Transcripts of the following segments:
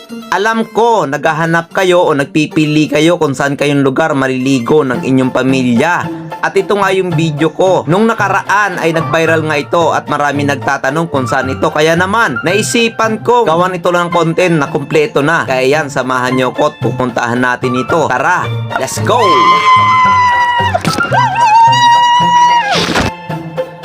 Alam ko, naghahanap kayo o nagpipili kayo kung saan kayong lugar maliligo ng inyong pamilya. At ito nga yung video ko. Nung nakaraan ay nag-viral nga ito at marami nagtatanong kung saan ito. Kaya naman, naisipan ko gawan ito ng content na kumpleto na. Kaya yan, samahan nyo ko at pupuntahan natin ito. Tara, let's go!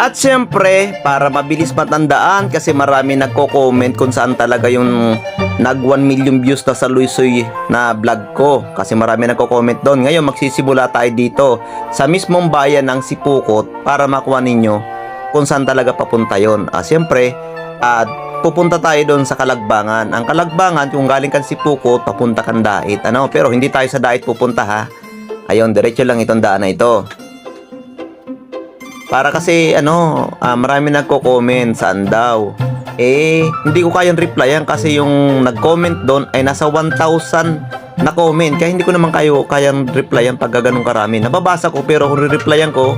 At syempre, para mabilis matandaan kasi marami nagko-comment kung saan talaga yung nag 1 million views na sa Luisoy na vlog ko. Kasi marami nagko-comment doon. Ngayon magsisimula tayo dito sa mismong bayan ng Sipukot para makuha ninyo kung saan talaga papunta yon. Syempre, pupunta tayo doon sa Kalagbangan. Ang Kalagbangan, kung galing kang Sipukot, papunta kang Dait. Pero hindi tayo sa Dait pupunta ha. Ayun, diretso lang itong daan na ito. Para kasi marami nagko-comment saan daw. Hindi ko kayang replyan kasi yung nag-comment doon ay nasa 1,000 na comment. Kaya hindi ko naman kayang replyan pag ganun karami. Nababasa ko pero kung re-replyan ko,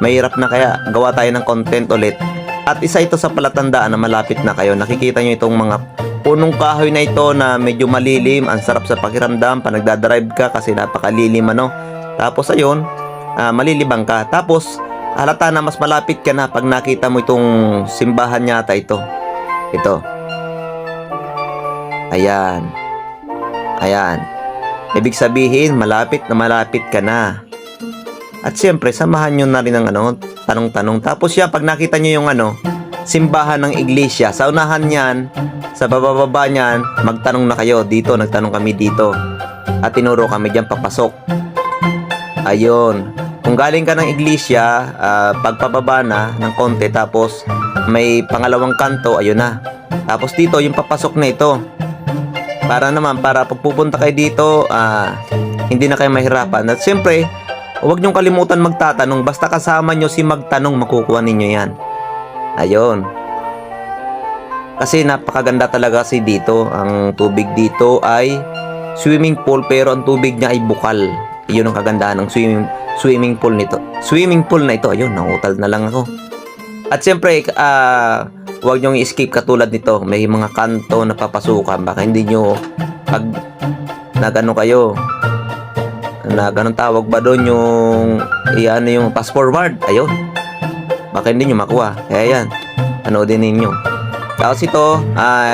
mahirap na, kaya gawa tayo ng content ulit. At isa ito sa palatandaan na malapit na kayo. Nakikita nyo itong mga punong kahoy na ito na medyo malilim. Ang sarap sa pakiramdam pa nagdadrive ka kasi napakalilim Tapos ayun, malilibang ka. Tapos halata na mas malapit ka na pag nakita mo itong simbahan yata ito. Ayan. Ibig sabihin malapit na malapit ka na. At siyempre samahan nyo na rin ng tanong-tanong. Tapos yan, pag nakita nyo yung simbahan ng iglesia, sa unahan yan, sa bababa niyan, magtanong na kayo dito. Nagtanong kami dito at tinuro kami dyan papasok. Ayun, kung galing ka ng iglesia, pagpababa na ng konti, tapos may pangalawang kanto, ayun na. Tapos dito, yung papasok na ito. Para pag pupunta kayo dito, hindi na kayo mahirapan. At siyempre, huwag niyong kalimutan magtatanong. Basta kasama nyo si magtanong, makukuha ninyo yan. Ayun. Kasi napakaganda talaga kasi dito. Ang tubig dito ay swimming pool, pero ang tubig niya ay bukal. Iyon ang kagandahan ng swimming pool nito. Swimming pool na ito. Ayun, nangutal na lang ako. At siyempre, huwag niyong i-escape katulad nito. May mga kanto na papasukan. Baka hindi nyo pag kayo na ganun tawag ba doon yung pass forward. Ayun. Baka hindi nyo makuha. Kaya yan, anoodin ninyo. Tapos ito,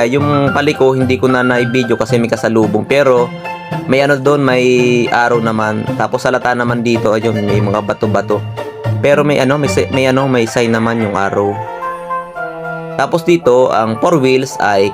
yung paliko hindi ko na na-video kasi may kasalubong. Pero may doon, may araw naman. Tapos salata naman dito, ayun, may mga bato-bato. Pero may sign naman yung araw. Tapos dito, ang 4 wheels ay